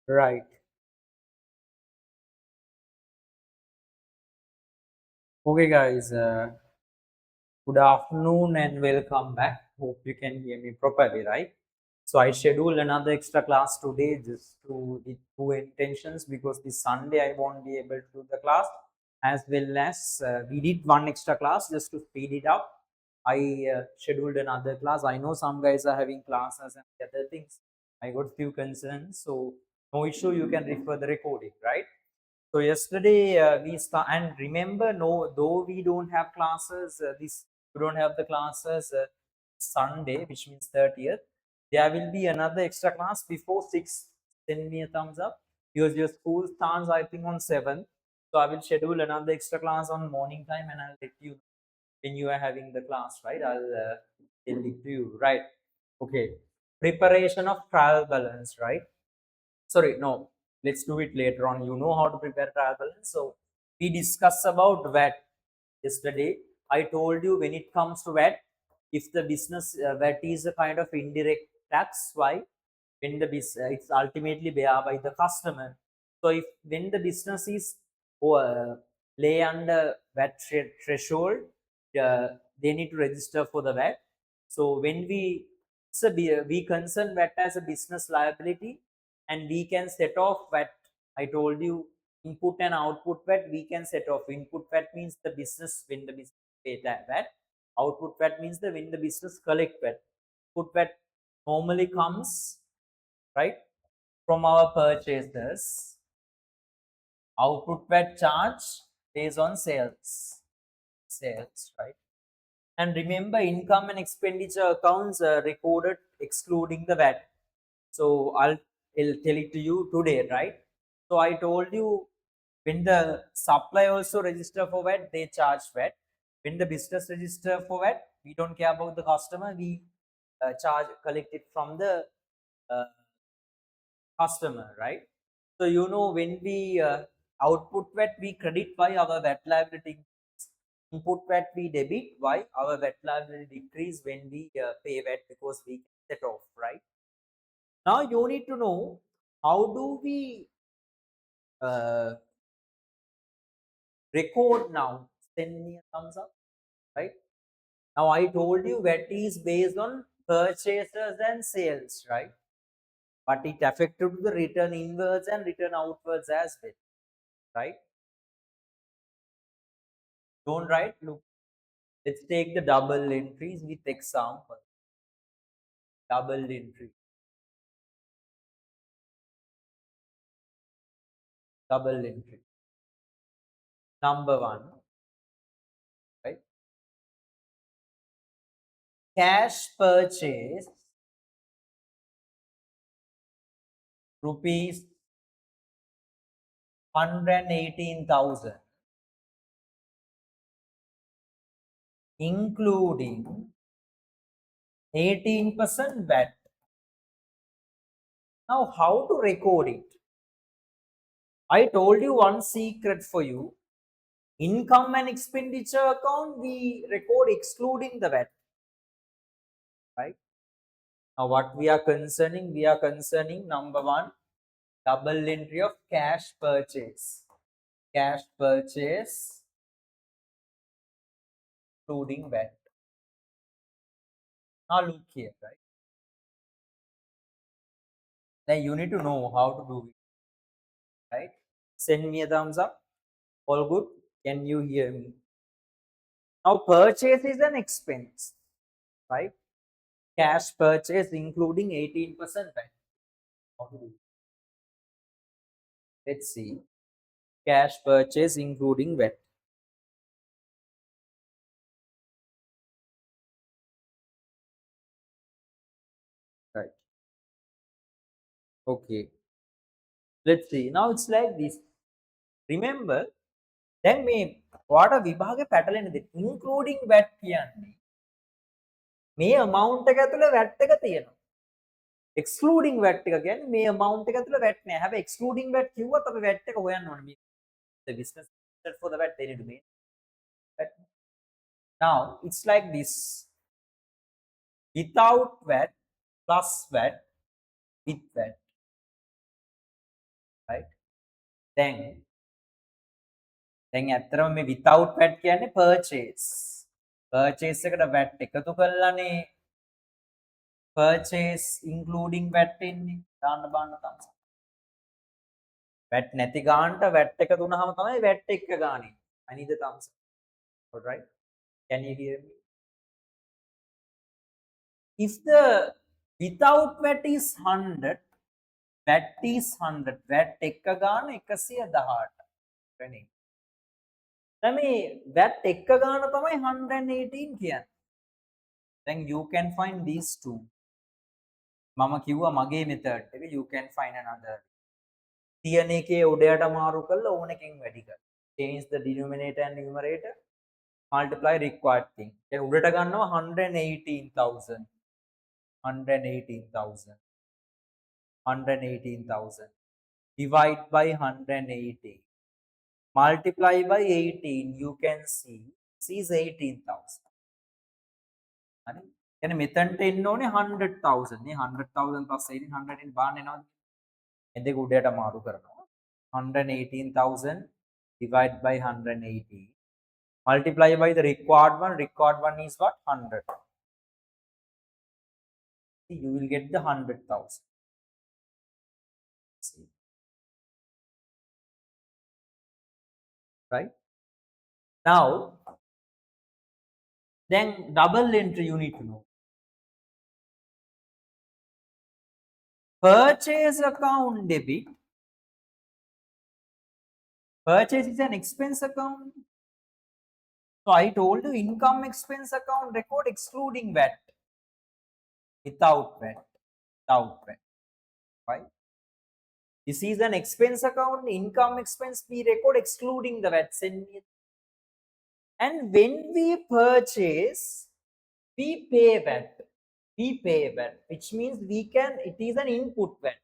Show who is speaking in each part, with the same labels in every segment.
Speaker 1: Right. Okay, guys. Good afternoon and welcome back. Hope you can hear me properly, right? So I scheduled another extra class today just to with two intentions because this Sunday I won't be able to do the class, as well as we did one extra class just to speed it up. I scheduled another class. I know some guys are having classes and other things. I got few concerns, so no issue. You can refer the recording, right? So yesterday we start, and remember, no, though we don't have classes, we don't have the classes Sunday, which means 30th. There will be another extra class before 6. Send me a thumbs up because your school starts, I think, on 7th. So I will schedule another extra class on morning time, and I'll let you know when you are having the class, right? I'll tell it to you, right? Okay. Preparation of trial balance, right? Sorry, no, let's do it later on. You know how to prepare trial balance. So we discussed about VAT yesterday. I told you when it comes to VAT, if the business VAT is a kind of indirect tax. Why? When the it's ultimately bear by the customer. So if when the business is lay under VAT threshold, uh, they need to register for the VAT. So when we concern VAT as a business liability, and we can set off VAT. I told you input and output VAT we can set off. Input VAT means the business when the business pay that VAT. Output VAT means the when the business collect VAT. Input VAT normally comes, right, from our purchases. Output VAT charge based on sales, right? And remember, income and expenditure accounts are recorded excluding the VAT. So I'll tell it to you today, right? So I told you when the supply also register for VAT, they charge VAT. When the business register for VAT, we don't care about the customer. We charge collect it from the uh, customer, right? So when we output VAT, we credit by our VAT liability. Input VAT we debit. Why? Our VAT liability decrease when we pay VAT because we set off, right? Now you need to know how do we uh, record now. Send me a thumbs up, right? Now I told you VAT is based on purchases and sales, right? But it affected the return inwards and return outwards as well, right? Don't write. Look, let's take the double entries with example. Double entry, double entry. Number one, right? Cash purchase rupees 118,000, including 18% VAT. Now, how to record it? I told you one secret for you. Income and expenditure account, we record excluding the VAT, right? Now, what we are concerning number one, double entry of cash purchase. Cash purchase, including VAT. Now, look here, right? Now, you need to know how to do it, right? Send me a thumbs up. All good? Can you hear me? Now, purchase is an expense, right? Cash purchase including 18% VAT. How to do it? Let's see. Cash purchase including VAT. Right. Okay. Let's see. Now it's like this. Remember, then මේ වාට විභාගේ පැටලෙන දේ including VAT කියන්නේ මේ amount එක ඇතුලේ VAT එක තියෙනවා. excluding VAT එක කියන්නේ මේ amount එක ඇතුලේ VAT නෑ. හැබැයි excluding VAT කිව්වත් අපි VAT එක හොයන්න ඕනේ. The business for the VAT they need to make VAT. Now it's like this. Without VAT plus VAT with VAT. දැන් දැන් ඇත්තටම මේ without VAT කියන්නේ purchase. purchase එකට VAT එකතු කළානේ purchase including VAT එන්නේ. දාන්න බාන්න තමයි. VAT නැති ගානට VAT එකතු වුණාම තමයි VAT එක ගානේ. I need the thumbs up. All right. Can you hear me? If the without VAT is 100, VAT is 100. VAT එක ගාන 118. වෙන්නේ. දැන් මේ VAT එක ගාන තමයි 118 කියන්නේ. Then you can find these two. මම කිව්වා මගේ method එක you can find another. තියෙන එකේ උඩයට මාරු කරලා ඕන එකෙන් වැඩි කර. Change the denominator and numerator. Multiply required thing. දැන් උඩට ගන්නවා 118,000. 118,000. 118,000. Divide by 180. Multiply by 18. You can see this is 18,000. හරි. කියන්නේ මෙතනට එන්න ඕනේ 100,000. මේ 100,000 plus 1800 බාන්න එනවද? මේ දෙක උඩයට මාරු කරනවා. 118,000 divide by 180. Multiply by the required one. Required one is what? 100. See, you will get the 100,000. See. Right? Now, then double entry you need to know. Purchase account debit. Purchase is an expense account. So I told you income expense account record excluding VAT. Without VAT. Without VAT. Right? This is an expense account. Income expense we record excluding the VAT. And when we purchase, we pay VAT. We pay VAT, which means it is an input VAT.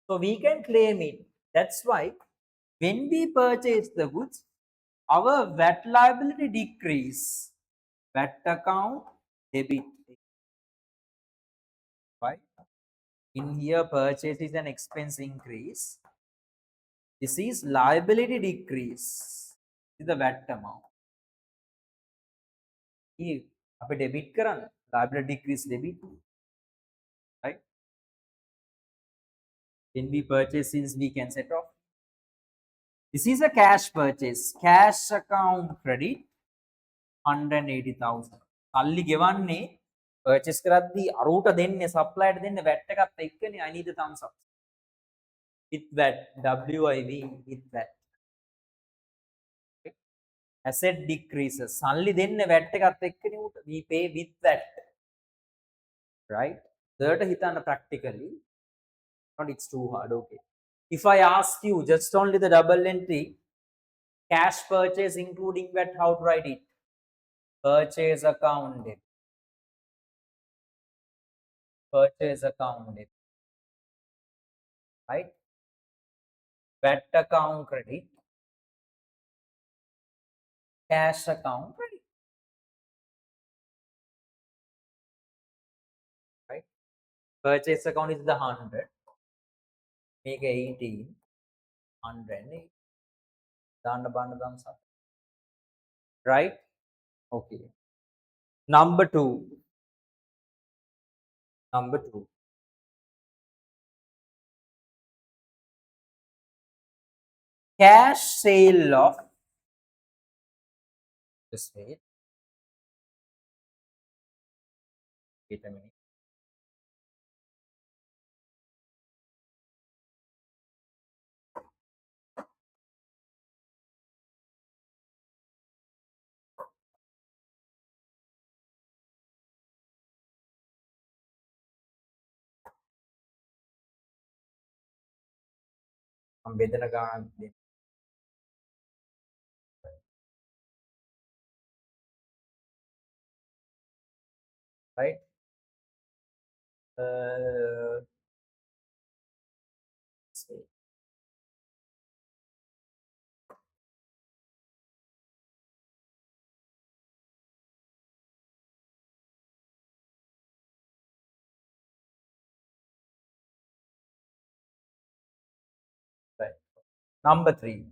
Speaker 1: So we can claim it. That's why when we purchase the goods, our VAT liability decrease. VAT account debit. Right? In here, purchase is an expense increase. This is liability decrease. This is the VAT amount. Here, අපි debit කරන්න. Liability decrease debit. Right? When we purchase, since we can set off. This is a cash purchase. Cash account credit 180,000. සල්ලි ගෙවන්නේ purchase කරද්දී අරූට දෙන්නේ supplier දෙන්නේ VAT එකත් එක්කනේ. I need the thumbs up. With VAT. WIV with VAT. Okay. Asset decreases. සල්ලි දෙන්නේ VAT එකත් එක්කනේ උට. We pay with VAT. Right? Third හිතන්න practically. Not it's too hard. Okay. If I ask you just only the double entry, cash purchase including VAT, how to write it? Purchase account debit. Purchase account debit. Right? VAT account credit. Cash account credit. Right? Purchase account is the 100. Make 18. 108. Danda banda thumbs up. Right? Okay. Number 2. Number 2. Cash sale of, just wait. Wait a minute. I'm better again. Right? Just wait. Right. Number 3.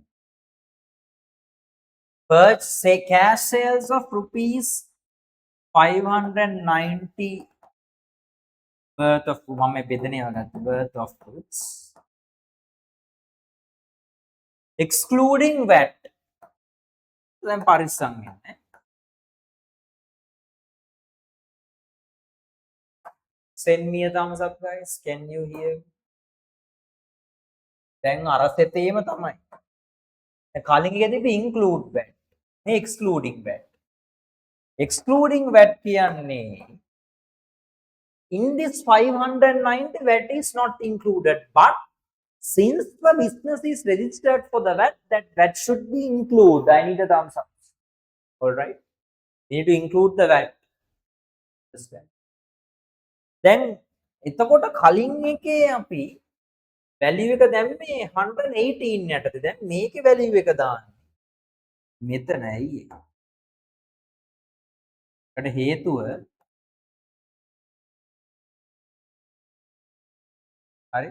Speaker 1: Purchase say cash sales of rupees 590 worth of worth of goods excluding VAT. Then parisang yan. Send me a thumbs up, guys. Can you hear? Then අරසෙතේම තමයි. කලින් එකේදී include VAT. මේ excluding VAT. Excluding VAT කියන්නේ in this 590 VAT is not included, but since the business is registered for the VAT, that VAT should be included. I need a thumbs up. All right. We need to include the VAT. Then එතකොට කලින් එකේ අපි value එක දැම්මේ 118 යටතේ. දැන් මේකේ value එක දාන්නේ මෙතන ඇයි ඒක? ඒකට හේතුව හරි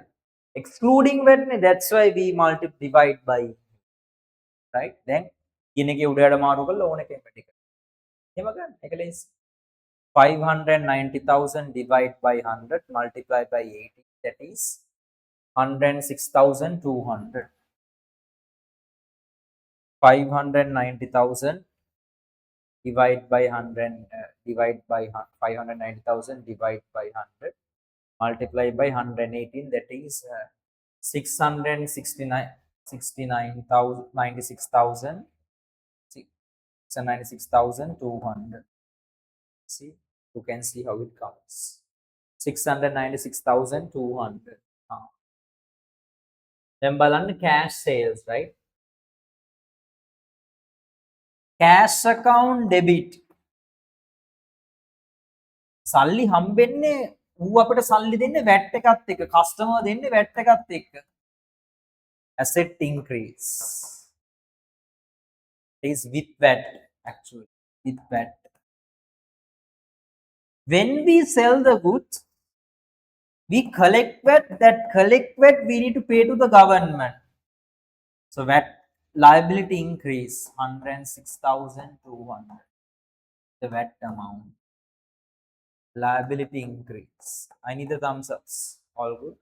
Speaker 1: excluding VAT නේ, that's why we divide by, right? දැන් කියන එකේ උඩයට මාරු කරලා ඕන එකෙන් වැඩි කරනවා. එහෙම ගන්න. ඒක lens 590,000 divide by 100 multiply by 80, that is 106,200. 590,000 divide by 100 divide by 590,000 divide by 100 multiply by 118, that is 669 69,000 96,000 696,200. See, you can see how it comes. 696,200. Then බලන්න cash sales, right? Cash account debit. සල්ලි හම්බෙන්නේ ඌ අපිට සල්ලි දෙන්නේ VAT එකත් එක්ක, customer දෙන්නේ VAT එකත් එක්ක. Asset increase is with VAT, actually with VAT. When we sell the goods, we collect VAT. That collect VAT we need to pay to the government. So VAT liability increase 106,200. The VAT amount. Liability increase. I need the thumbs ups. All good.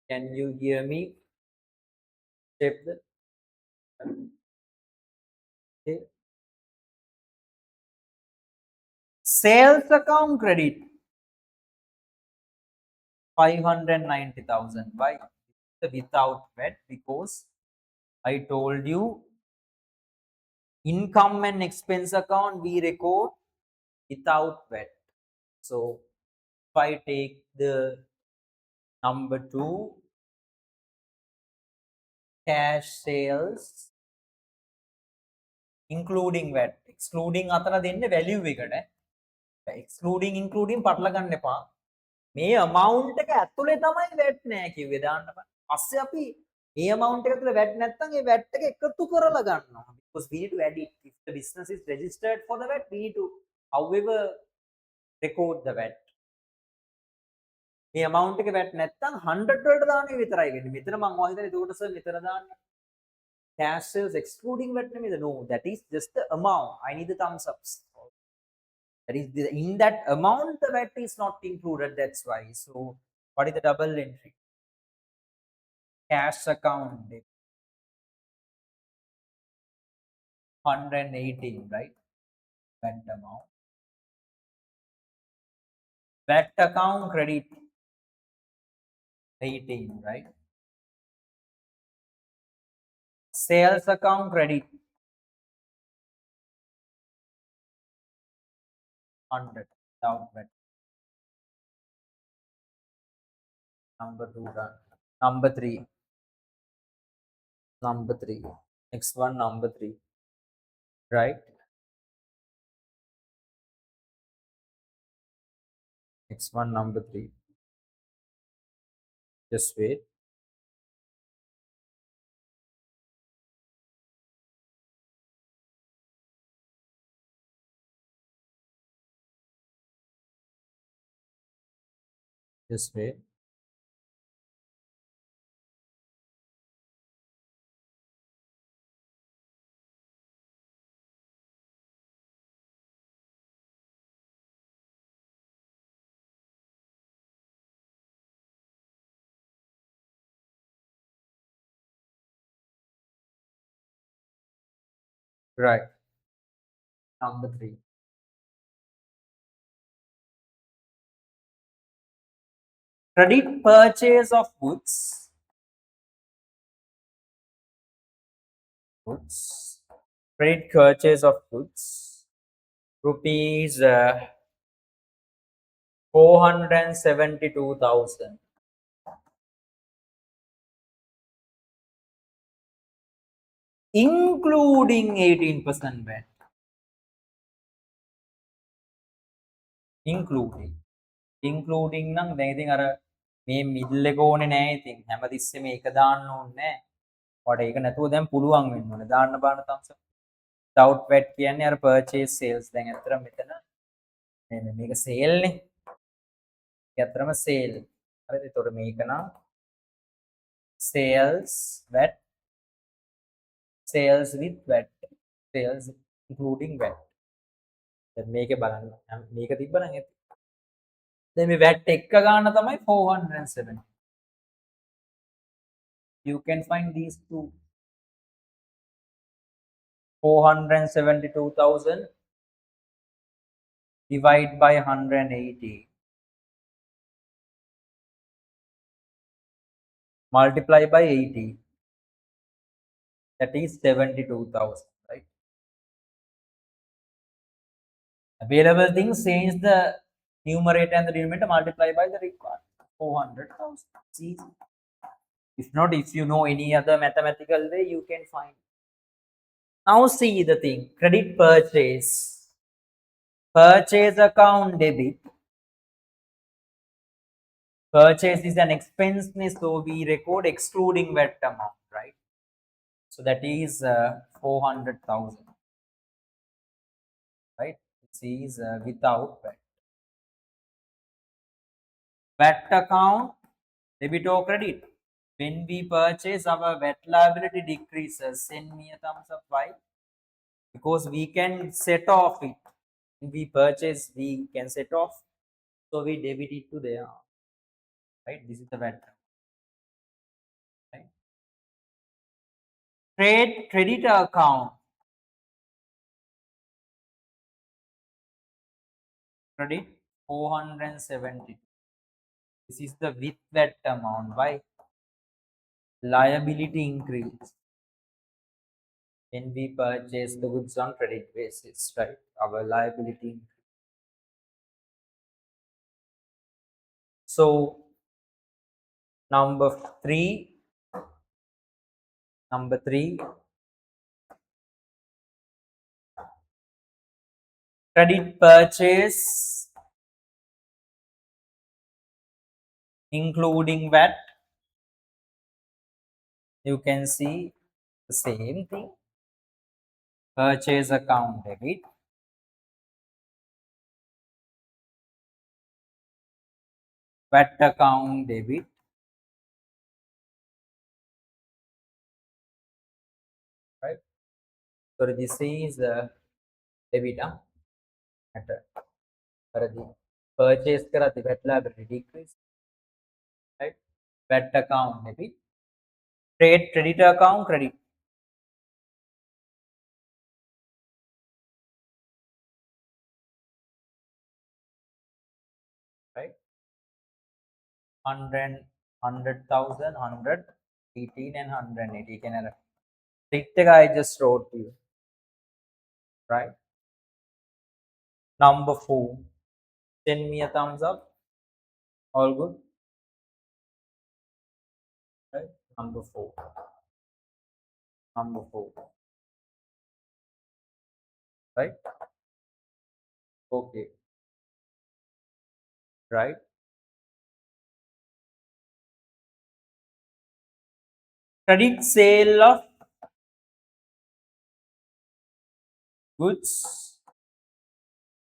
Speaker 1: Can you hear me? Shape the. Okay. Sales account credit 590,000. Why? Without VAT, because I told you income and expense account we record without VAT. So if I take the number 2, cash sales including VAT, excluding අතර දෙන්නේ value එකට. Excluding including පටල ගන්න එපා. මේ amount එක ඇතුලේ තමයි VAT නෑ කිව්වේ දාන්න බෑ. පස්සේ අපි මේ amount එක ඇතුලේ VAT නැත්නම් ඒ VAT එක එකතු කරලා ගන්නවා. Because we need to add it. If the business is registered for the VAT, we need to however record the VAT. මේ amount එක VAT නැත්නම් 100 වලට දාන්නේ විතරයි වෙන්නේ. මෙතන මම ඔය හිතන්නේ ඒකට සර් මෙතන දාන්නේ. Cash sales excluding VAT නෙමෙයිද? No, that is just the amount. I need the thumbs ups. That is in that amount the VAT is not included. That's why. So what is the double entry? Cash account 118, right? VAT amount. VAT account credit 18, right? Sales account credit 100 without VAT. Number 2 done. Number 3. Number 3. Next one, number 3. Right? Next one, number 3. Just wait. Just wait. Right. Number three. Credit purchase of goods, credit purchase of goods, rupees 472,000, including 18% VAT, including. ඉන්ක්ලූඩින් නම් දැන් ඉතින් අර මේ middle එක ඕනේ නෑ ඉතින් හැමතිස්සෙම ඒක දාන්න ඕනේ නෑ. ඔයාලට ඒක නැතුව දැන් පුළුවන් වෙන්න ඕනේ. දාන්න බාන thumbs up. without VAT කියන්නේ අර purchase sales. දැන් ඇත්තටම මෙතන මේක sale නේ. ඒක ඇත්තටම sale. හරිද? ඒතකොට මේක නම් sales VAT, sales with VAT, sales including VAT. දැන් මේකේ බලන්න. මේක තිබ්බනම් ඇති. දැන් මේ VAT එක ගන්න තමයි 407. You can find these two. 472,000 divide by 180 multiply by 80, that is 72,000, right? Available things, change the numerator and the denominator, multiply by the required 400,000. See, if not, if you know any other mathematical way, you can find. Now see the thing, credit purchase, purchase account debit. Purchase is an expense, so we record excluding VAT amount, right? So that is 400,000, right? This is without VAT. VAT account, debit or credit. When we purchase, our VAT liability decreases. Send me a thumbs up. Why? Because we can set off it. When we purchase, we can set off. So we debit it to there. Right? This is the VAT. Right? Trade credit account. Credit 470. This is the with VAT amount. Why? Liability increase when we purchase the goods on credit basis, right? Our liability increase. So number three, credit purchase including VAT. You can see the same thing. Purchase account debit, VAT account debit, right? So this is debit. Purchase kara the VAT liability decrease, right? VAT account debit, trade credit account credit, right? 100,000, 118 and 180. Can I just wrote to you, right? Number 4, send me a thumbs up. All good, right? Number 4, right? Okay, right? Credit sale of goods,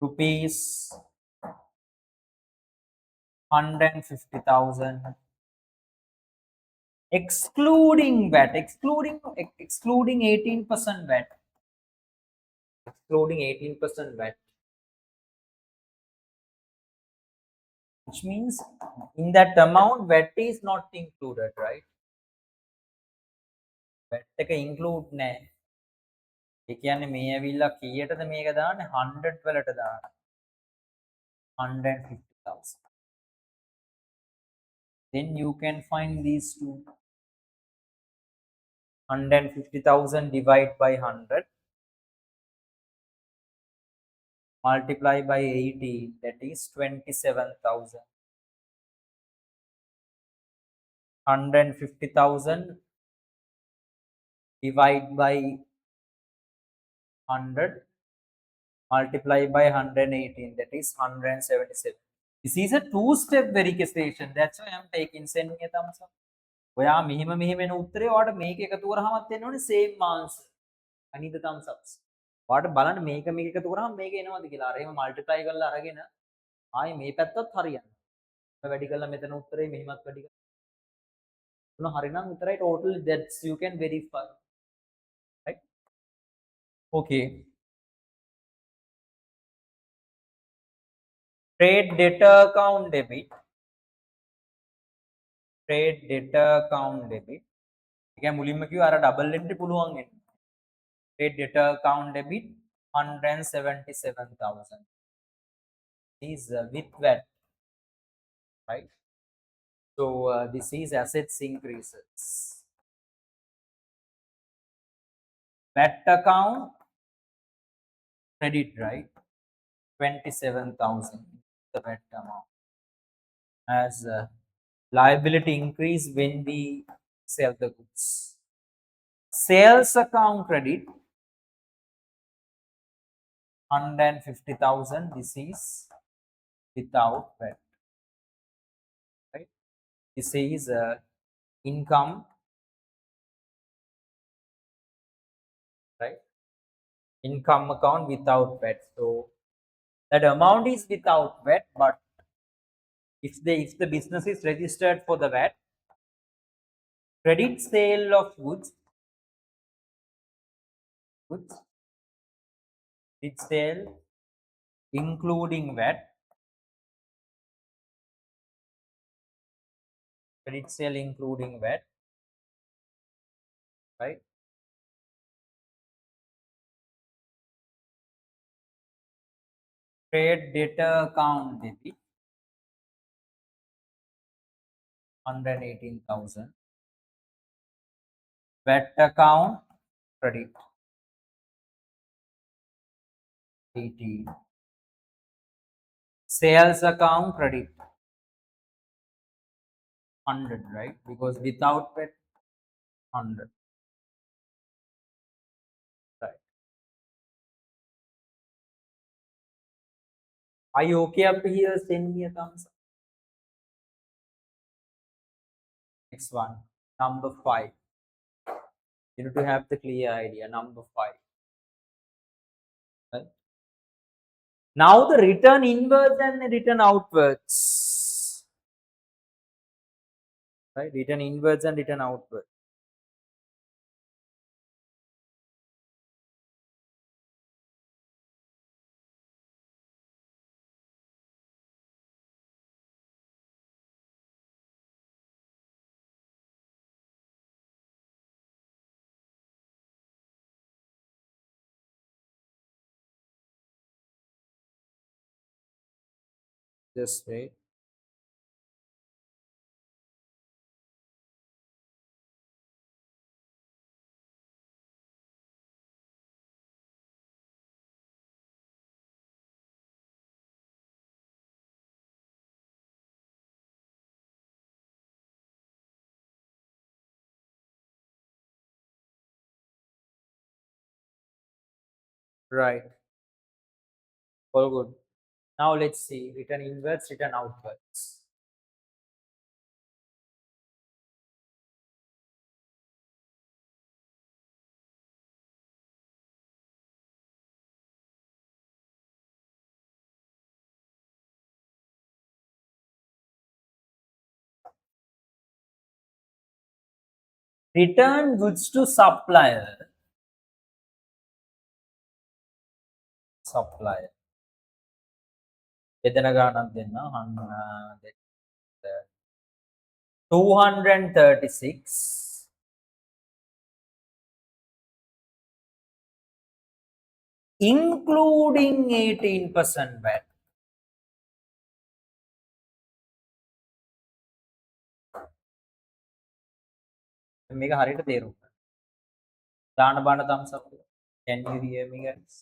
Speaker 1: rupees 150,000, excluding VAT, excluding 18% VAT, excluding 18% VAT, which means in that amount VAT is not included, right? VAT එක include නෑ. ඒ කියන්නේ මේ ඇවිල්ලා කීයටද මේක දාන්නේ 100 වලට දාන්න. 150,000. Then you can find these two. 150,000 divided by 100 multiply by 80, that is 27,000. 150,000 divide by 100 multiply by 118, that is 177. This is a two-step verification. That's why I'm taking send me a thumbs up. ඔයා මෙහෙම මෙහෙම එන උත්තරේ ඔයාලට මේක එකතු කරාමත් එන්න ඕනේ same answer. I need the thumbs ups. ඔයාලට බලන්න මේක මේක එකතු කරාම මේක එනවද කියලා. අර එහෙම multiply කරලා අරගෙන ආයේ මේ පැත්තත් හරියන්න. වැඩි කරලා මෙතන උත්තරේ මෙහෙමත් වැඩි කරලා තුන හරිනම් විතරයි total, that's you can verify. Right? Okay. Trade debtor account debit. Trade debtor account debit. ඒ කියන්නේ මුලින්ම කිව්ව අර double entry පුළුවන් වෙන්නේ. Trade debtor account debit 177,000 is with VAT, right? So this is assets increases. VAT account credit, right? 27,000 the VAT amount. As liability increase when we sell the goods. Sales account credit 150,000. This is without VAT, right? This is income, right? Income account without VAT. So that amount is without VAT, but if the business is registered for the VAT, credit sale of goods, credit sale including VAT, credit sale including VAT, right? Trade debtor account debit 118,000. VAT account credit 80. Sales account credit 100, right? Because without VAT 100, right? Are you okay up here? Send me a thumbs up. Next one, number 5. You need to have the clear idea. Number 5. Right? Now the return inwards and the return outwards. Right? Return inwards and return outwards. Just wait. Right. All good. Now let's see. Return inwards, return outwards. Return goods to supplier. Supplier. එතන ගානක් දෙන්න 236 including 18% VAT. මේක හරියට තේරුම් ගන්න. දාන්න බාන්න thumbs up. Can you hear me guys?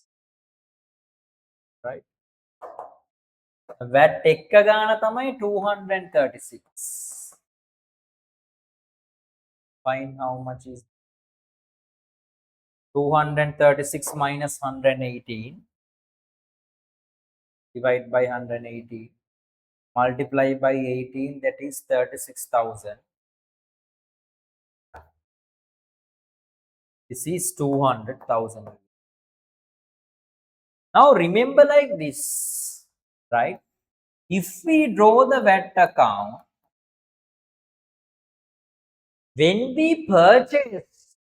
Speaker 1: Right. VAT එක ගාන තමයි 236. Find how much is 236 minus 118 divided by 118 multiply by 18, that is 36,000. This is 200,000. Now remember like this, right? If we draw the VAT account, when we purchase,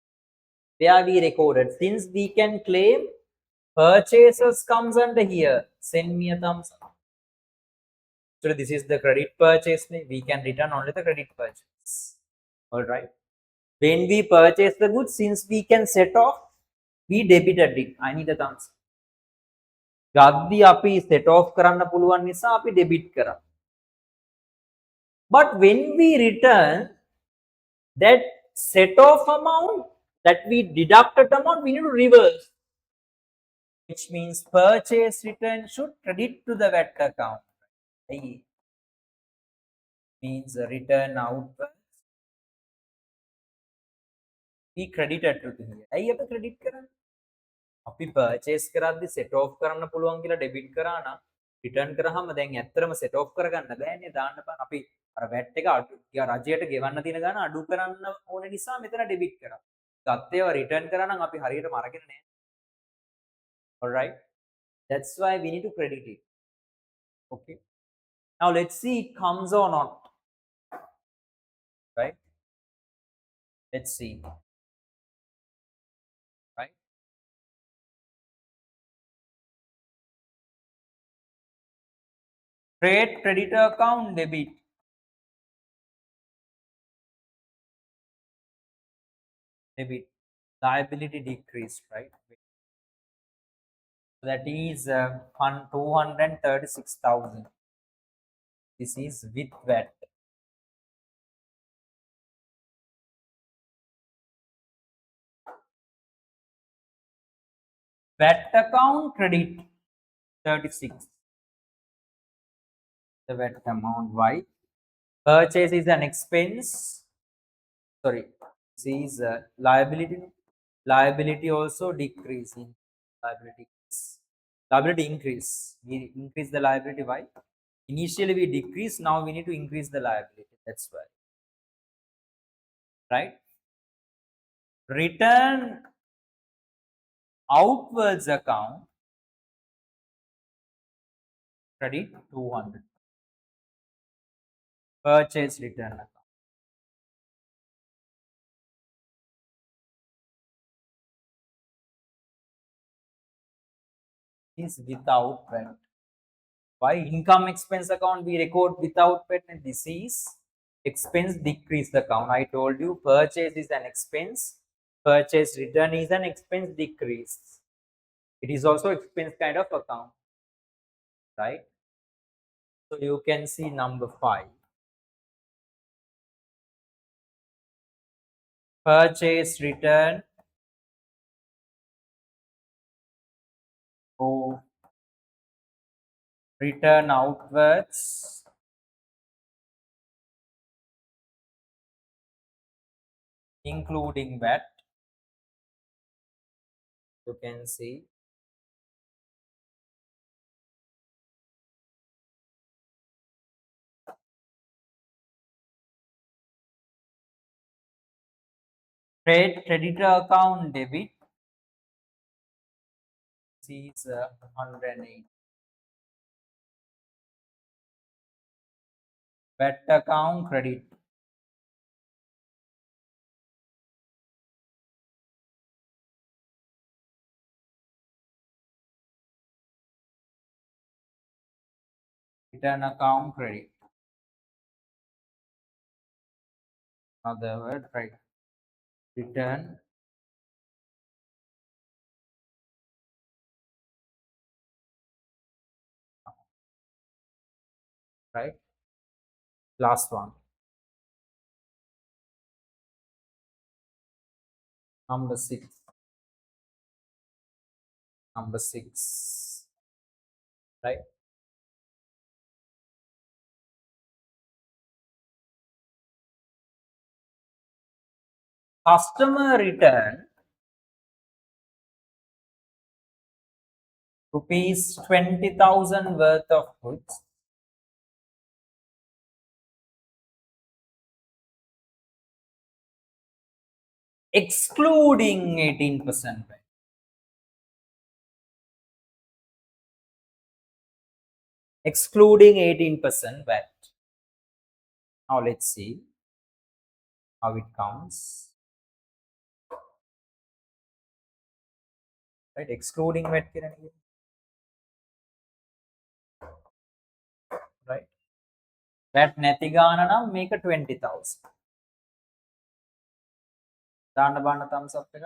Speaker 1: where we recorded, since we can claim purchases comes under here, send me a thumbs up. So this is the credit purchase, we can return only the credit purchase. All right. When we purchase the goods, since we can set off, we debited it. I need a thumbs up. ගද්දි අපි set off කරන්න පුළුවන් නිසා අපි debit කරා. But when we return, that set off amount, that we deducted amount, we need to reverse, which means purchase return should credit to the VAT account. Means return outwards, we credited to here. ඇයි අපි credit කරන්නේ? අපි purchase කරද්දි set off කරන්න පුළුවන් කියලා debit කරා නම් return කරාම දැන් ඇත්තටම set off කරගන්න බෑනේ, දාන්න බෑ. අපි අර VAT එක අඩු රජයට ගෙවන්න තියෙන ගාන අඩු කරන්න ඕන නිසා මෙතන debit කරා. ගත්තේව return කරා නම් අපි හරියටම අරගෙන නෑ. All right, that's why we need to credit it. Okay, now let's see it comes or not. Right, let's see. Right, trade creditor account debit. Debit, liability decreased, right? That is 236,000. This is with VAT. VAT account credit 36. The VAT amount. Why? Purchase is an expense. Sorry, this is liability. Liability also decreasing. Liability. Liability increase. We increase the liability. Why? Initially we decrease. Now we need to increase the liability. That's why. Right? Return outwards account credit 200. Purchase return account is without VAT. Why? Income expense account we record without VAT, and this is expense decrease account. I told you purchase is an expense, purchase return is an expense decrease. It is also expense kind of account, right? So you can see number 5. Purchase return or return outwards including VAT. You can see trade creditor account debit. This is 108. VAT account credit. Return account credit. Another word, right? Return right? Last one, number six. Number six, right? Customer return rupees 20,000 worth of goods, excluding 18% VAT. Excluding 18% VAT. Now let's see how it counts. Right? Excluding VAT, right? VAT නැති ගාන නම් මේක 20,000. දාන්න බාන්න thumbs up එක.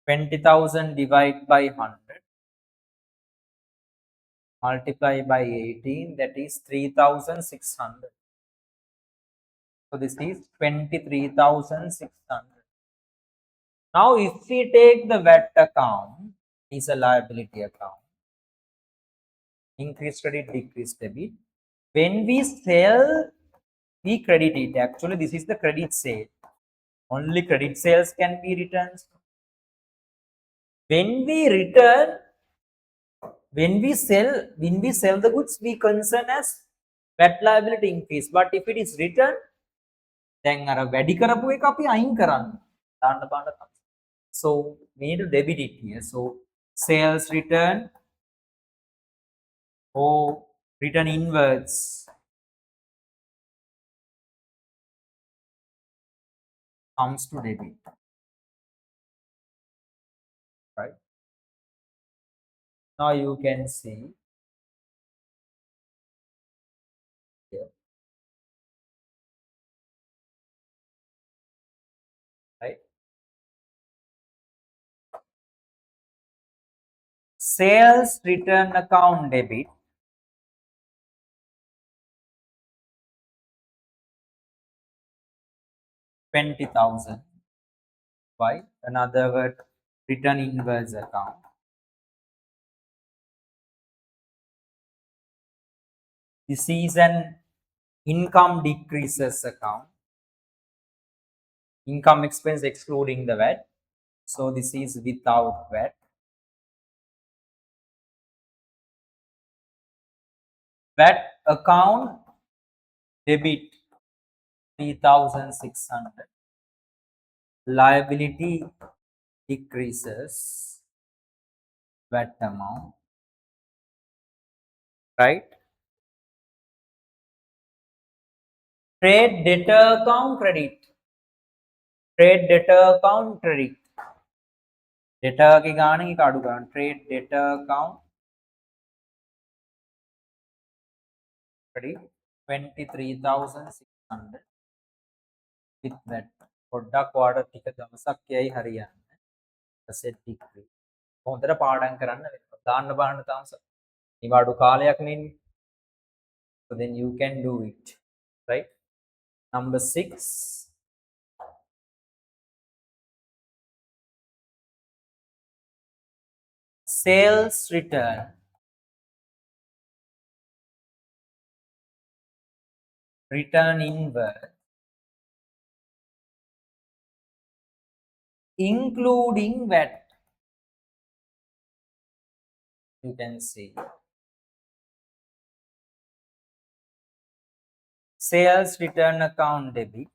Speaker 1: 20,000 divided by 100 multiply by 18, that is 3,600. So this is 23,600. Now if we take the VAT account, is a liability account. Increase credit, decrease debit. When we sell, we credit it. Actually, this is the credit sale. Only credit sales can be returned. When we return, when we sell the goods, we concern as VAT liability increase. But if it is returned, then අර වැඩි කරපු එක අපි අයින් කරන්න. දාන්න බාන්න තමයි. So we need to debit it here. So sales return or return inwards comes to debit, right? Now you can see here, right? Sales return account debit, 20,000 by another word, return inwards account. This is an income decreases account. Income expense excluding the VAT. So this is without VAT. VAT account debit 3,600. Liability decreases VAT amount, right? Trade debtor account credit. Trade debtor account credit. Debtor की गाने की काटू करना. Trade debtor account credit 23,600 with VAT. පොඩ්ඩක් quarter ටික දවසක් යයි හරියන්නේ. asset decrease. හොඳට පාඩම් කරන්න වෙනවා. දාන්න බලන්න තාම නිවාඩු කාලයක් නෙන්නේ. So then you can do it, right? Number 6, sales return inward including VAT. You can see sales return account debit,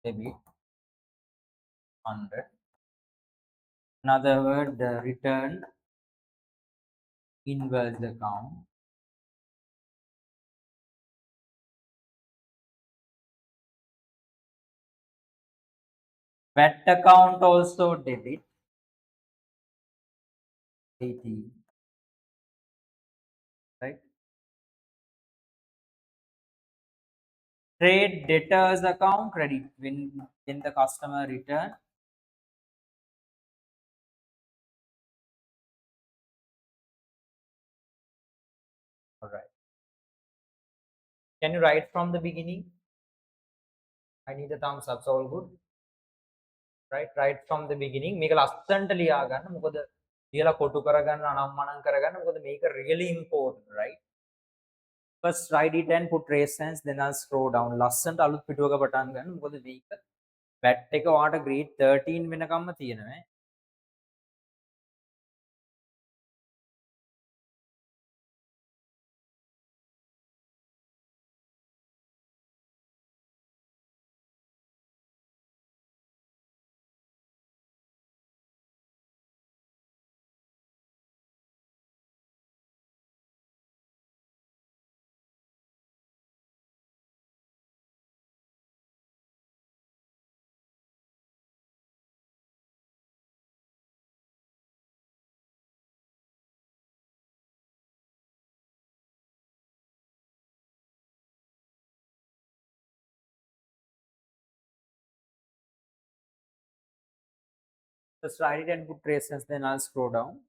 Speaker 1: debit 100. Another word, the return inwards account, VAT account also debit 80, right? Trade debtors account credit when the customer return All right. Can you write from the beginning? I need a thumbs up. So all good. Right from the beginning මේක ලස්සන්ට ලියා ගන්න මොකද ලියලා කොටු කරගන්න අනම්මනම් කරගන්න මොකද මේක really important, right? First write it and put trace sense, then I'll scroll down ලස්සන්ට අලුත් පිටුවක පටන් ගන්න මොකද මේක වැට් එක ඔයාට grade 13 වෙනකම්ම තියෙනවා. Just write it and put trace sense, then I'll scroll down.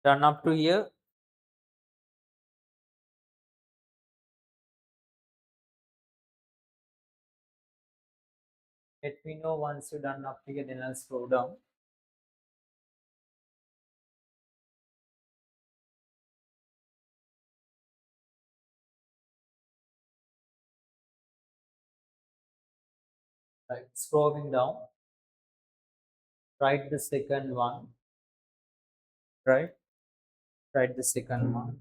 Speaker 1: Done up to here. Let me know once you're done up to here, then I'll scroll down. Right, scrolling down. Write the second one. Right, write the second one.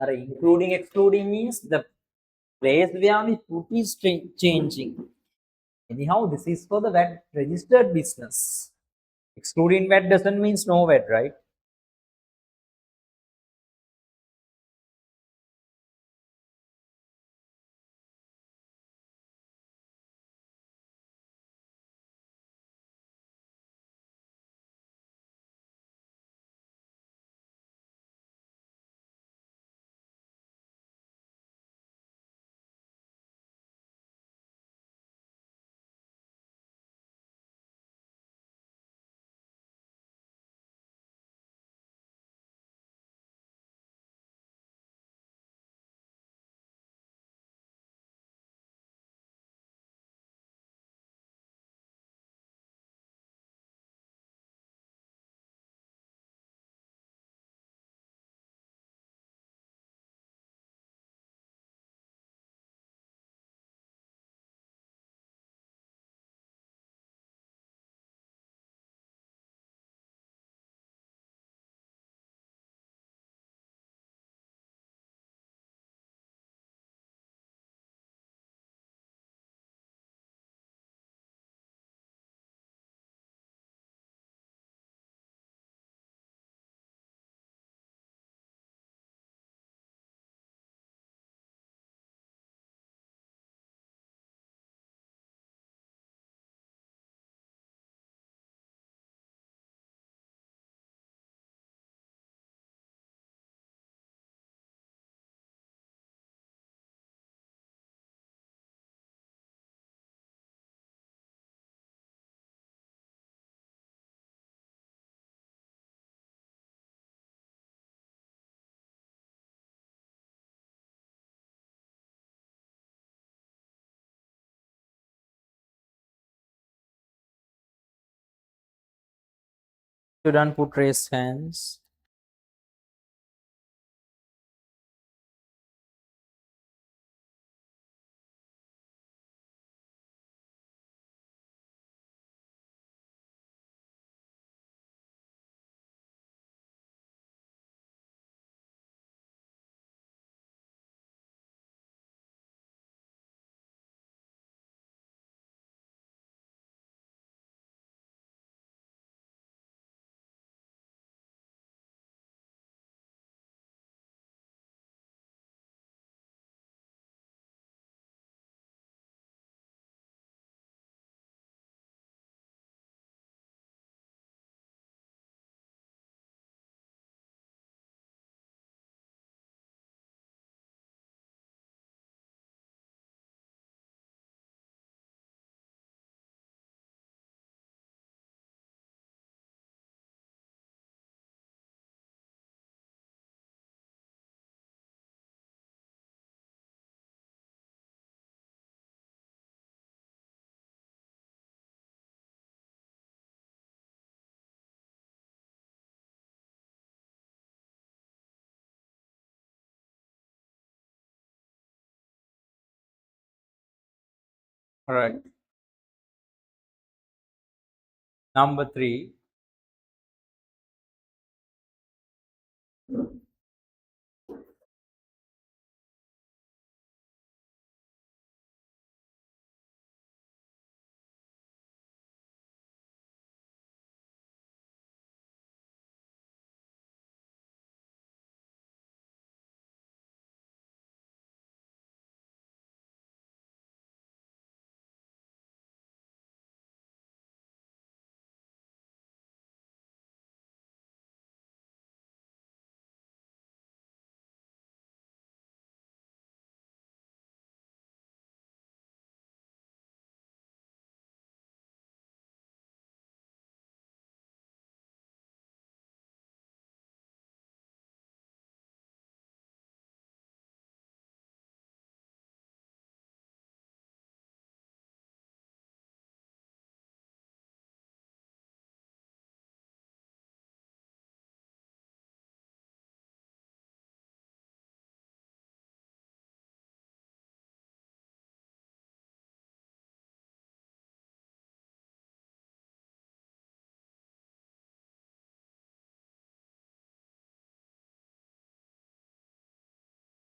Speaker 1: Including excluding means the place where the put is changing. Anyhow, this is for the VAT registered business. Excluding VAT doesn't means no VAT, right? Shouldn't put raised hands. Right. Number three.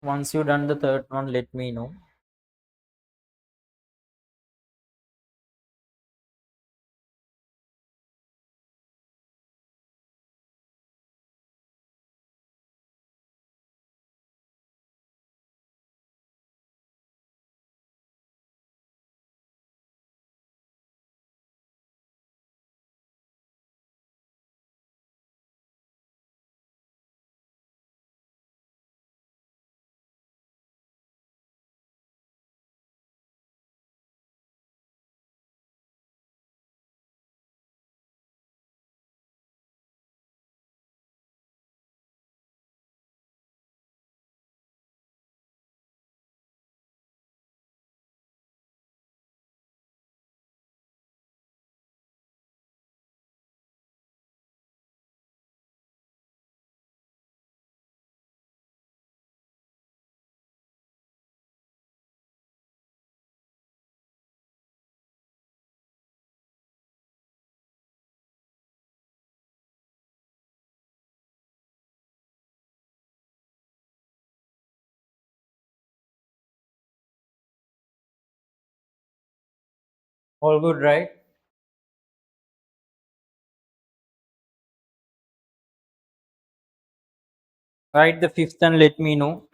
Speaker 1: Once you done the third one, let me know. All good, right? Write the fifth and let me know.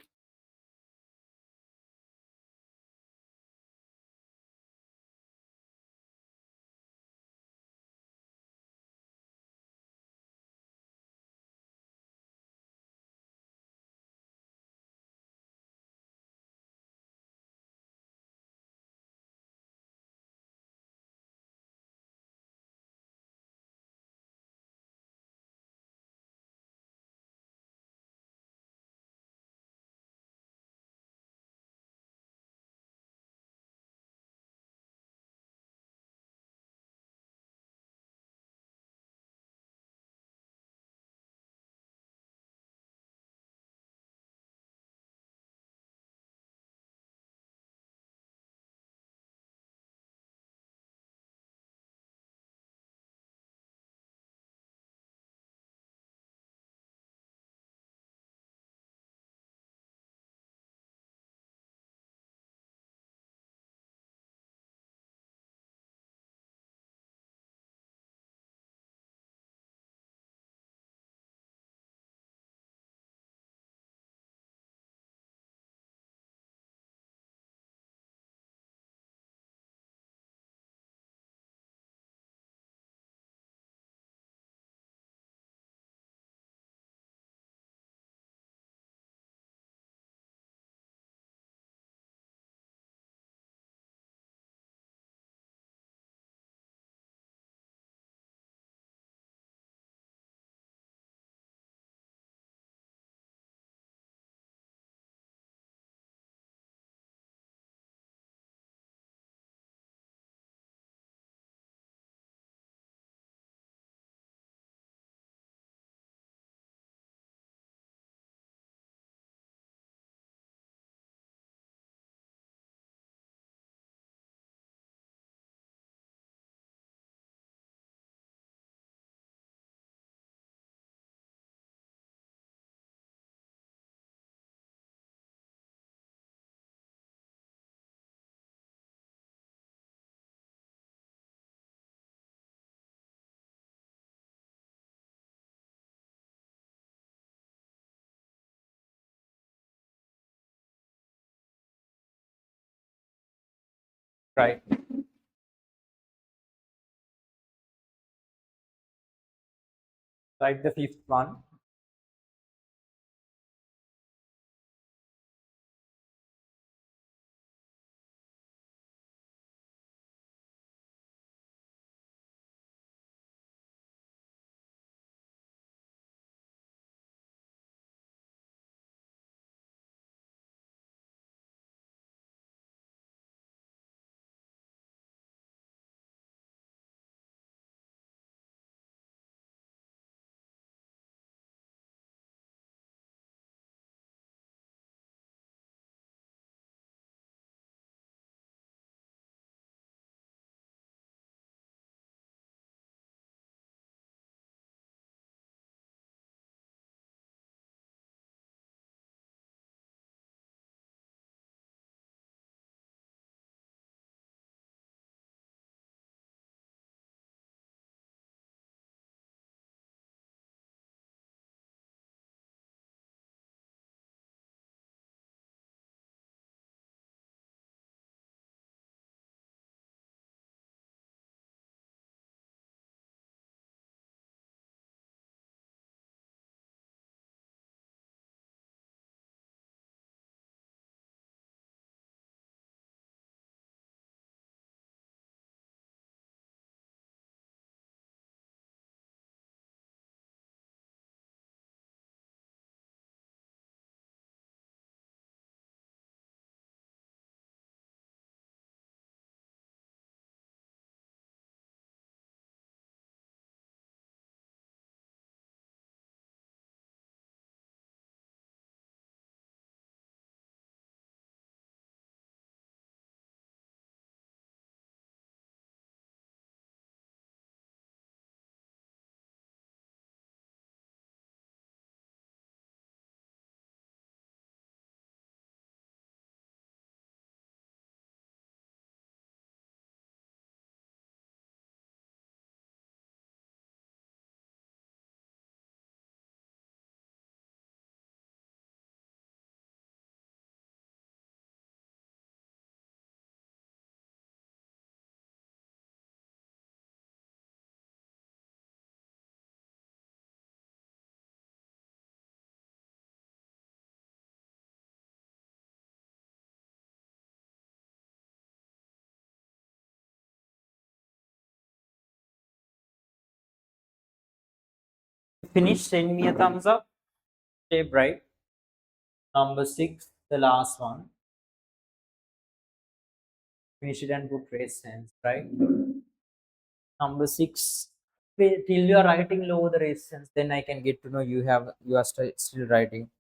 Speaker 1: Right. Like the fifth one. Finish, send me a thumbs up. Shape right. Number six, the last one. Finish it and put raise hands, right? Number six. Till you are writing lower the raise hands, then I can get to know you are still writing.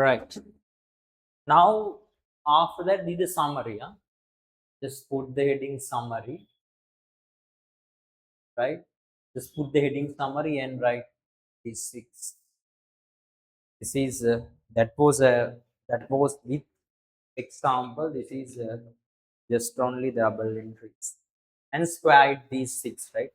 Speaker 1: Right. Now, after that, do the summary. Huh? Just put the heading summary, right? Just put the heading summary and write these six. This is that was with example. This is just only the double entries and square these six, right?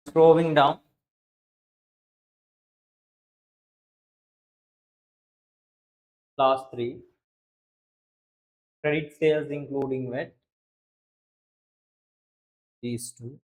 Speaker 1: Scrolling down, last three credit sales including VAT, these two.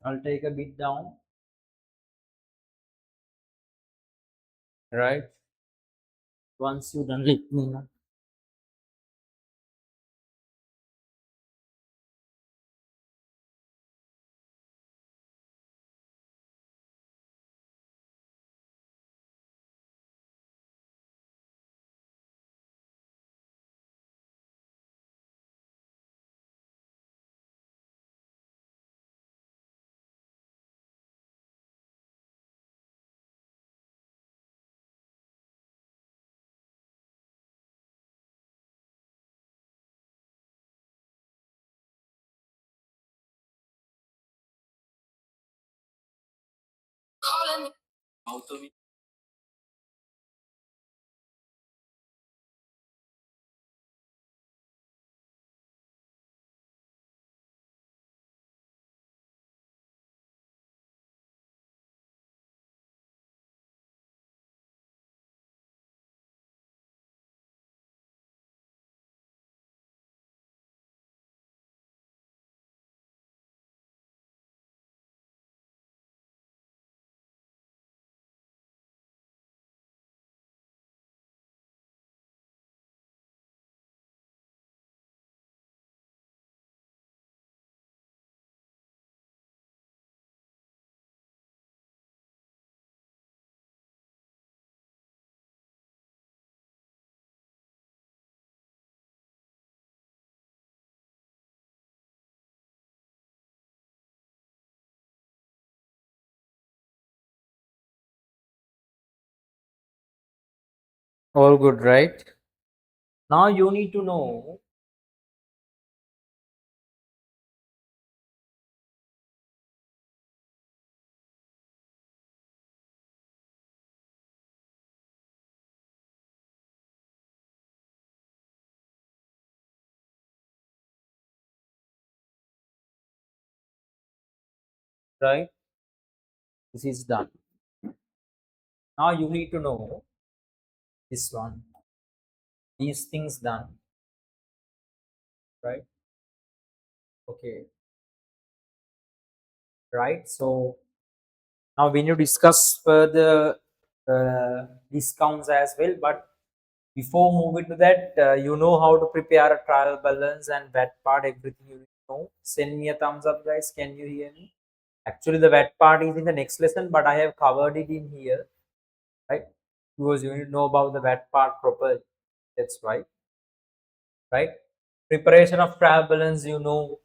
Speaker 1: I'll take a bit down, right? Once you done, let me know. All good, right? Now you need to know, right? This is done. Now you need to know this one. These things done, right? Okay, right? So now we need to discuss further discounts as well. But before moving to that, you know how to prepare a trial balance and VAT part, everything you know. Send me a thumbs up, guys. Can you hear me? Actually, the VAT part is in the next lesson, but I have covered it in here, right? Because you need to know about the VAT part properly. That's why, right? Preparation of trial balance, you know,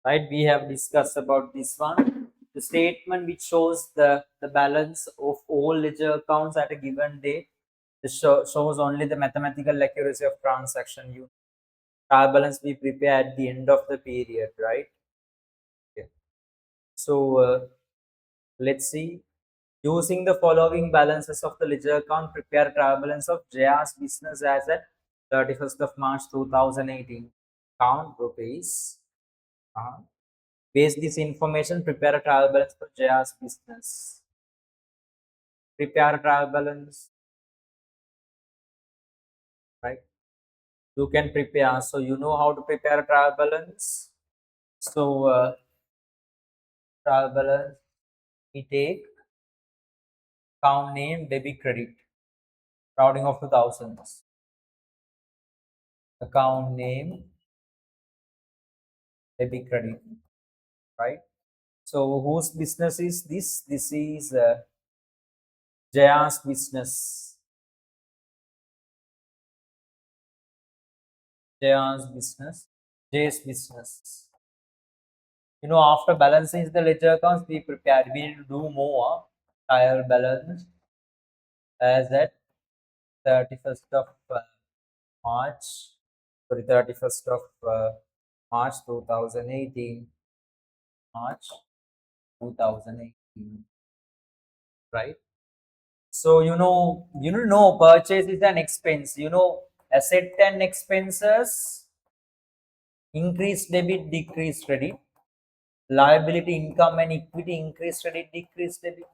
Speaker 1: right? We have discussed about this one. The statement which shows the balance of all ledger accounts at a given date. This shows only the mathematical accuracy of transaction. You trial balance we prepare at the end of the period, right? Okay. So let's see. Using the following balances of the ledger account, prepare trial balance of JR's business as at 31st of March 2018. Count rupees. Base this information, prepare a trial balance for JR's business. Prepare a trial balance, right? You can prepare. So you know how to prepare a trial balance. So trial balance, we take account name, debit, credit, rounding off to thousands. Account name, debit, credit, right? So whose business is this? This is Jaya's business. Jaya's business. Jay's business. You know, after balancing the ledger accounts, we prepared. We need to do more trial balance as at 31st of March. Sorry, 31st of March 2018. March 2018. Right. So you know, purchase is an expense. You know, asset and expenses, increase debit, decrease credit, liability, income and equity, increase credit, decrease debit.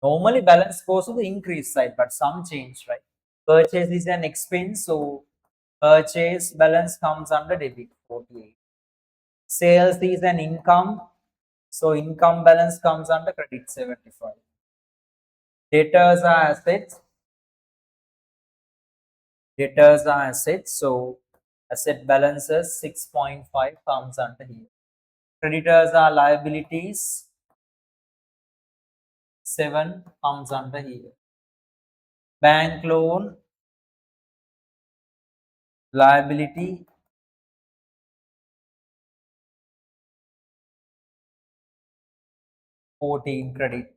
Speaker 1: Normally balance goes to the increase side, but some change, right? Purchase is an expense, so purchase balance comes under debit 48. Sales is an income, So income balance comes under credit 75. Debtors are assets. Debtors are assets. So asset balances 6.5 comes under here. Creditors are liabilities. 7 comes under here. Bank loan liability 14 credit.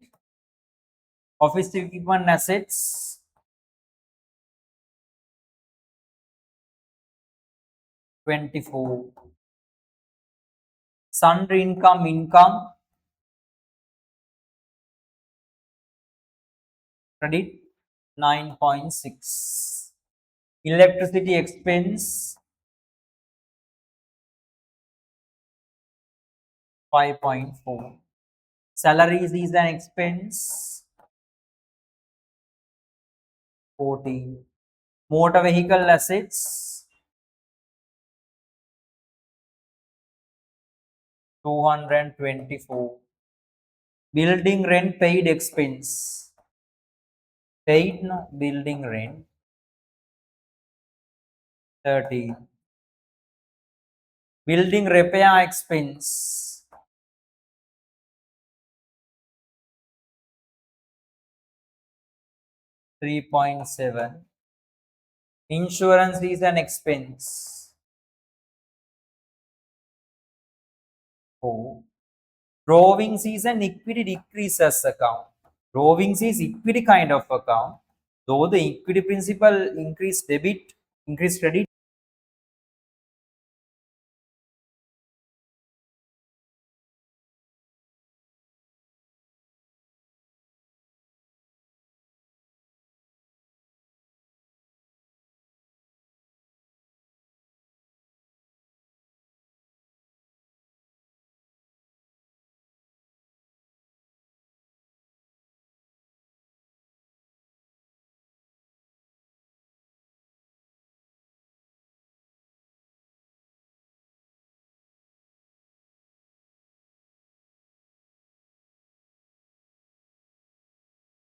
Speaker 1: Office equipment assets 24. Sundry income credit 9.6. Electricity expense 5.4. Salaries is an expense 14. Motor vehicle assets 224. Building rent paid expense. Paid no building rent 13. Building repair expense 3.7. Insurance is an expense 4. Drawings is an equity decreases account. Drawings is equity kind of account. Though the equity principal increase debit, increase credit.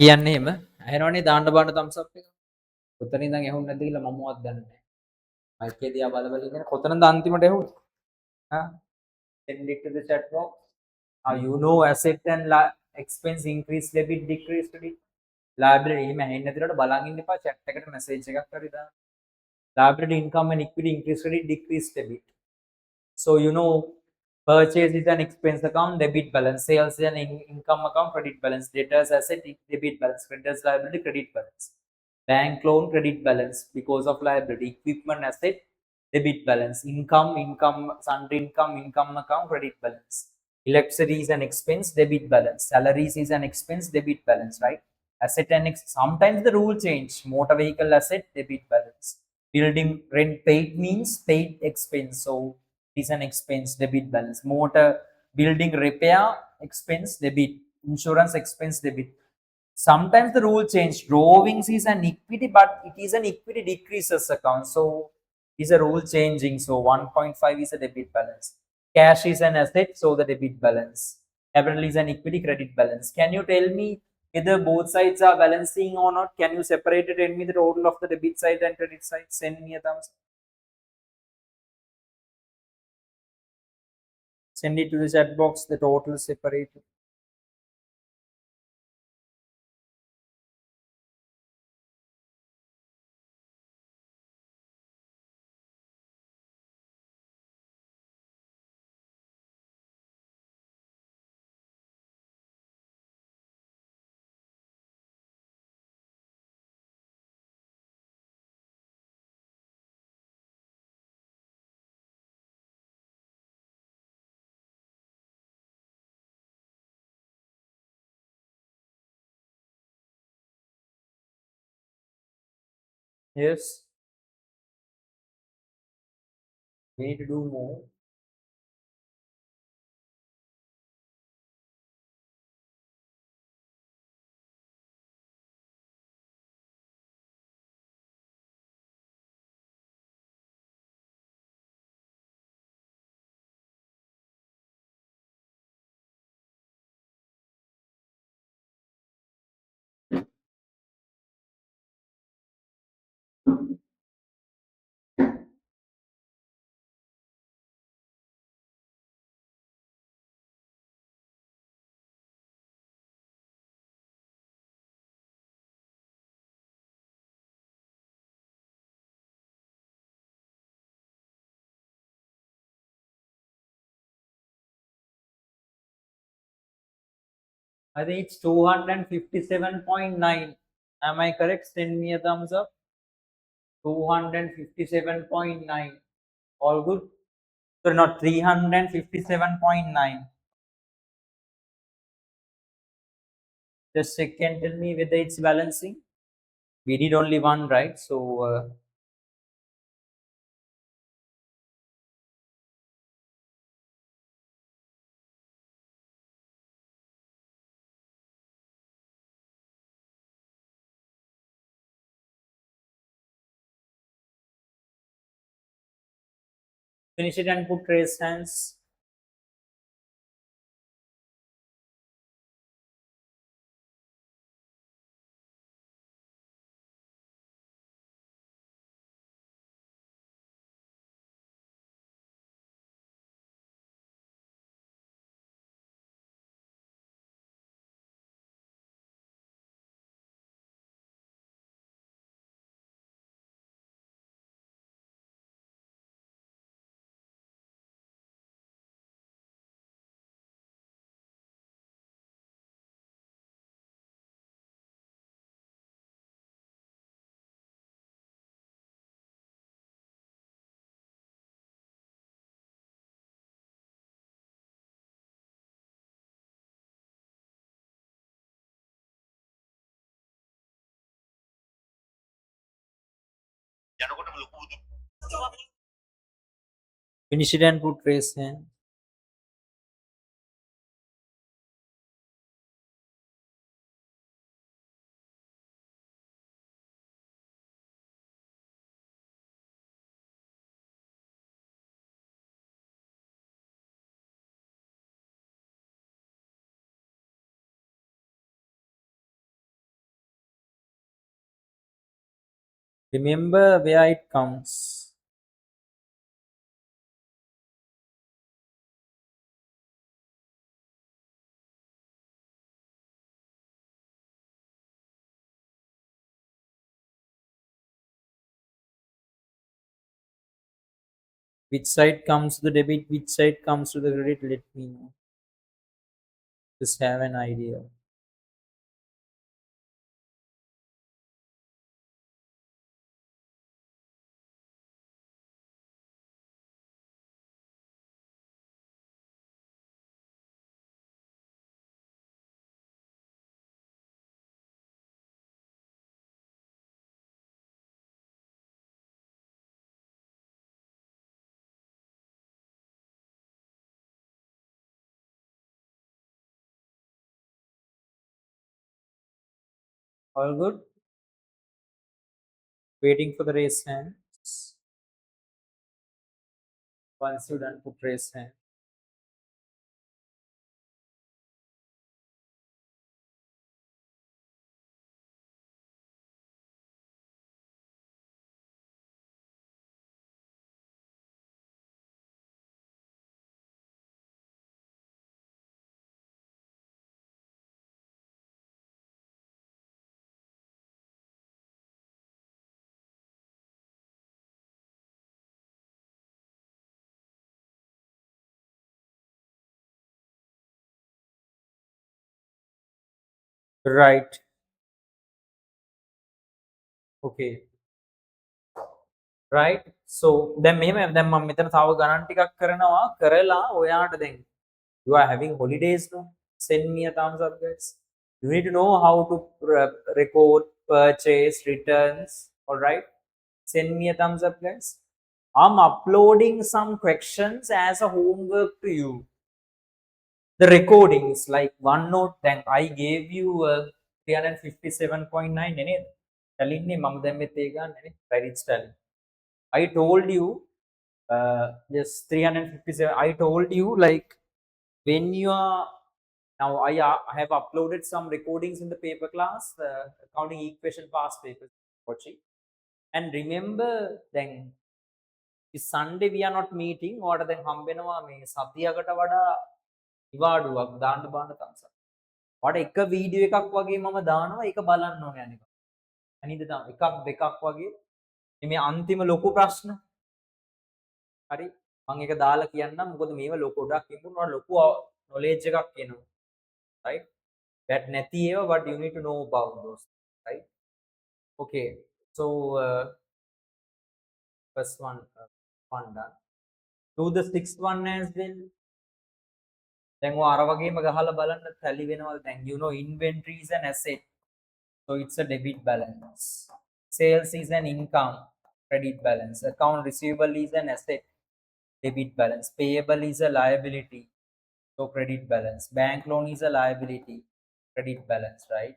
Speaker 1: කියන්නේ එහෙම ඇහෙනවනේ දාන්න බාන්න thumbs up එක. කොතන ඉඳන් ඇහුන්නේ නැද්ද කියලා මම මොකක්ද දන්නේ නැහැ. මයික් එක දිහා බල බල ඉන්නේ කොතනද අන්තිමට ඇහුවේ? හා? Send it to the chat box. You know asset and expense increase debit decrease credit. Liability එහෙම ඇහෙන්නේ නැතිවට බලන් ඉන්න එපා chat එකට message එකක් හරි දාන්න. Liability income and equity increase credit decrease debit. So you know purchase is an expense account, debit balance. Sales is an income account, credit balance. Debtors asset, debit balance. Creditors liability, credit balance. Bank loan, credit balance because of liability. Equipment asset, debit balance. Income, sundry income account, credit balance. Electricity is an expense, debit balance. Salaries is an expense, debit balance, right? Asset and sometimes the rule change. Motor vehicle asset, debit balance. Building rent paid means paid expense. So is an expense, debit balance. Motor building repair expense, debit. Insurance expense, debit. Sometimes the rule change. Drawings is an equity, but it is an equity decreases account. So is a rule changing. So 1.5 is a debit balance. Cash is an asset, so the debit balance. Capital is an equity credit balance. Can you tell me whether both sides are balancing or not? Can you separate it? Tell me the total of the debit side and credit side. Send me a thumbs up. Send it to the chat box, the total separated. Yes, we need to do more. I think it's 257.9. Am I correct? Send me a thumbs up. 257.9. All good? So not 357.9. Just check and tell me whether it's balancing. We did only one, right? So finish it and put raise hands. Finish it and put raise hand. Remember where it counts. Which side comes to the debit, which side comes to the credit, let me know. Just have an idea. All good? Waiting for the raise hands. Once you done, put raise hand. Right. Okay. Right. So දැන් මෙහෙම දැන් මම මෙතන තව ගණන් ටිකක් කරනවා කරලා ඔයාට දැන් you are having holidays now. Send me a thumbs up, guys. You need to know how to record, purchase, returns. All right. Send me a thumbs up, guys. I'm uploading some questions as a homework to you. The recordings like OneNote. Then I gave you 357.9 නේද? telling me මම දැන් මෙතේ ගන්න නේ. Right, it's telling. I told you, yes, 357. I told you like when you are now. I have uploaded some recordings in the paper class, accounting equation past papers watching. And remember, then this Sunday we are not meeting. Or then හම්බෙනවා මේ සතියකට වඩා ඉවාඩුවක් දාන්න බාන්න තමයි. ඔයාට එක video එකක් වගේ මම දානවා ඒක බලන්න ඕනේ අනික. අනිත් එකක් දෙකක් වගේ මේ අන්තිම ලොකු ප්‍රශ්න හරි මම ඒක දාලා කියන්නම් මොකද මේව ලොකු ගොඩක් ඉන්නවා ලොකු නොලෙජ් එකක් එනවා right that නැති ඒවා, but you need to know about those, right? Okay, so first one done. Do the sixth one as well. දැන් ඔය අර වගේම ගහලා බලන්න tally වෙනවද? දැන් you know inventory is an asset, so it's a debit balance. Sales is an income, credit balance. Account receivable is an asset, debit balance. Payable is a liability, so credit balance. Bank loan is a liability, credit balance, right?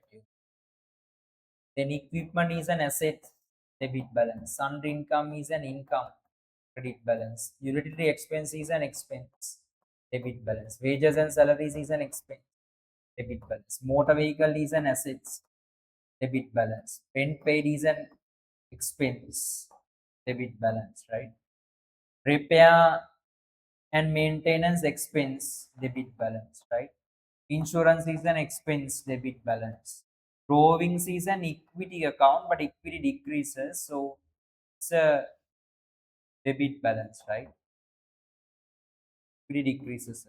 Speaker 1: Then equipment is an asset, debit balance. Sundry income is an income, credit balance. Utility expense is an expense, debit balance. Wages and salaries is an expense, debit balance. Motor vehicle is an asset, debit balance. Rent paid is an expense, debit balance, right? Repair and maintenance expense, debit balance, right? Insurance is an expense, debit balance. Borrowings is an equity account, but equity decreases, so it's a debit balance, right? Equity decreases.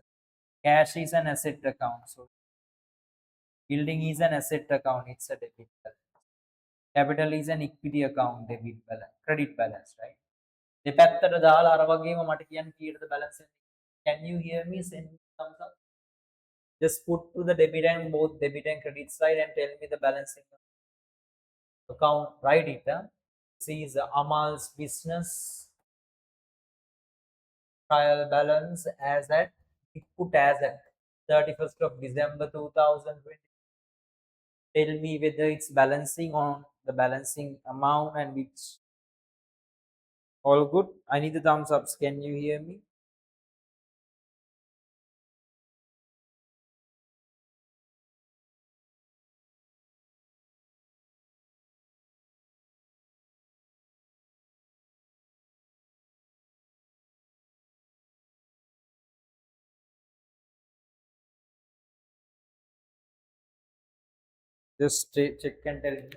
Speaker 1: Cash is an asset account, so building is an asset account, it's a debit balance. Capital is an equity account, debit balance, credit balance, right? දෙපැත්තට දාලා අර වගේම මට කියන්න කීයටද balance එක? Can you hear me? Send me thumbs up. Just put to the debit and both debit and credit side and tell me the balance in the account. Write it. This is Amal's business trial balance as at, it put as at 31st of December 2020. Tell me whether it's balancing on the balancing amount and which. All good? I need the thumbs ups. Can you hear me? Just check and tell me.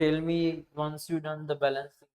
Speaker 1: Tell me once you done the balancing.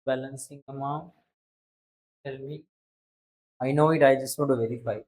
Speaker 1: Balancing amount. Tell me. I know it. I just want to verify.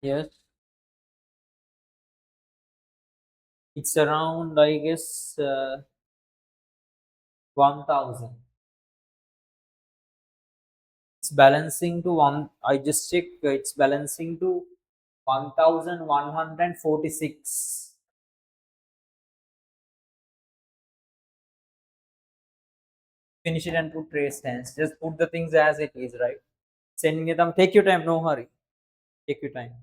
Speaker 1: Yes. It's around, I guess, 1000. It's balancing to one. I just checked. It's balancing to 1146. Finish it and put trace stance. Just put the things as it is, right? Sending it them. Take your time. No hurry. Take your time.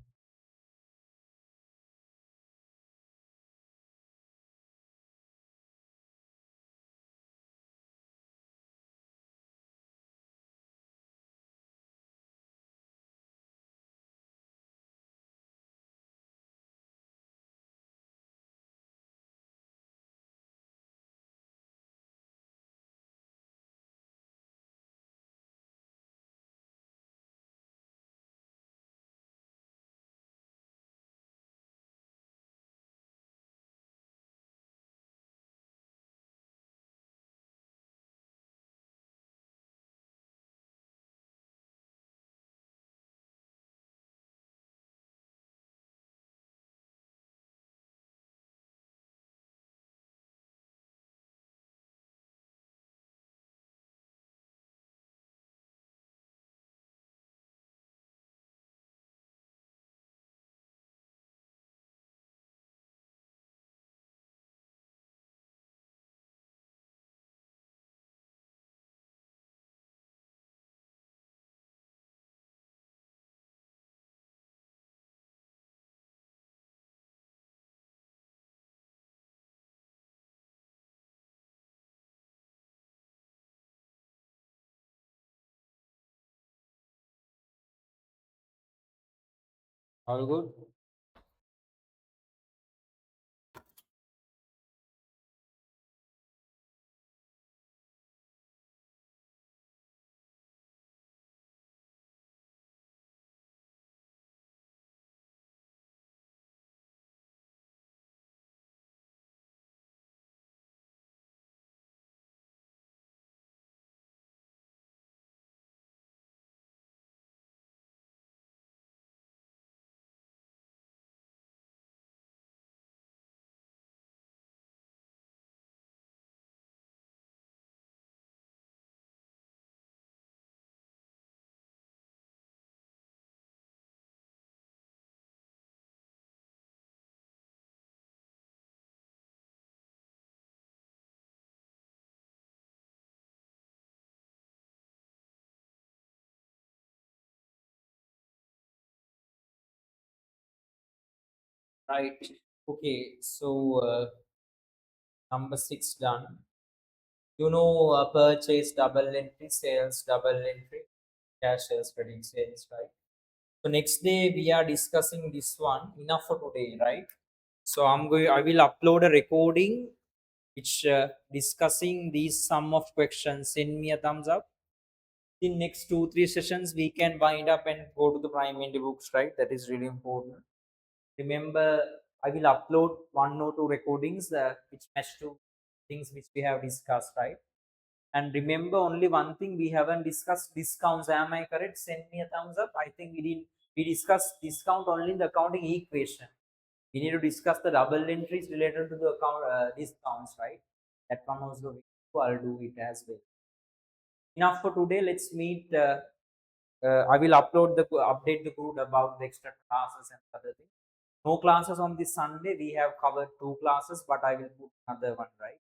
Speaker 1: All good. Right. Okay. So number six done. Purchase double entry, sales double entry, cash sales, credit sales, right? So next day we are discussing this one. Enough for today, right? So I will upload a recording which discussing these sum of questions. Send me a thumbs up. In next 2 3 sessions we can wind up and go to the primary books, right? That is really important. Remember, I will upload one or two recordings which match to things which we have discussed, right? And remember only one thing, we haven't discussed discounts. Am I correct? Send me a thumbs up. I think we discussed discount only in the accounting equation. We need to discuss the double entries related to the account discounts, right? That one also I'll do it as well. Enough for today. Let's meet. I will update the group about the extra classes and other things. No classes on this Sunday. We have covered two classes, but I will put another one, right?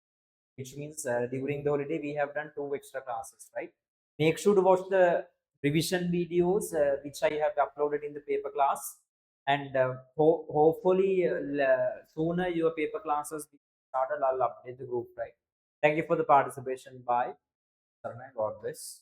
Speaker 1: Which means during the holiday we have done two extra classes, right? Make sure to watch the revision videos which I have uploaded in the paper class, and hopefully sooner your paper classes be started. I'll update the group, right? Thank you for the participation. Bye. Sarna, God bless.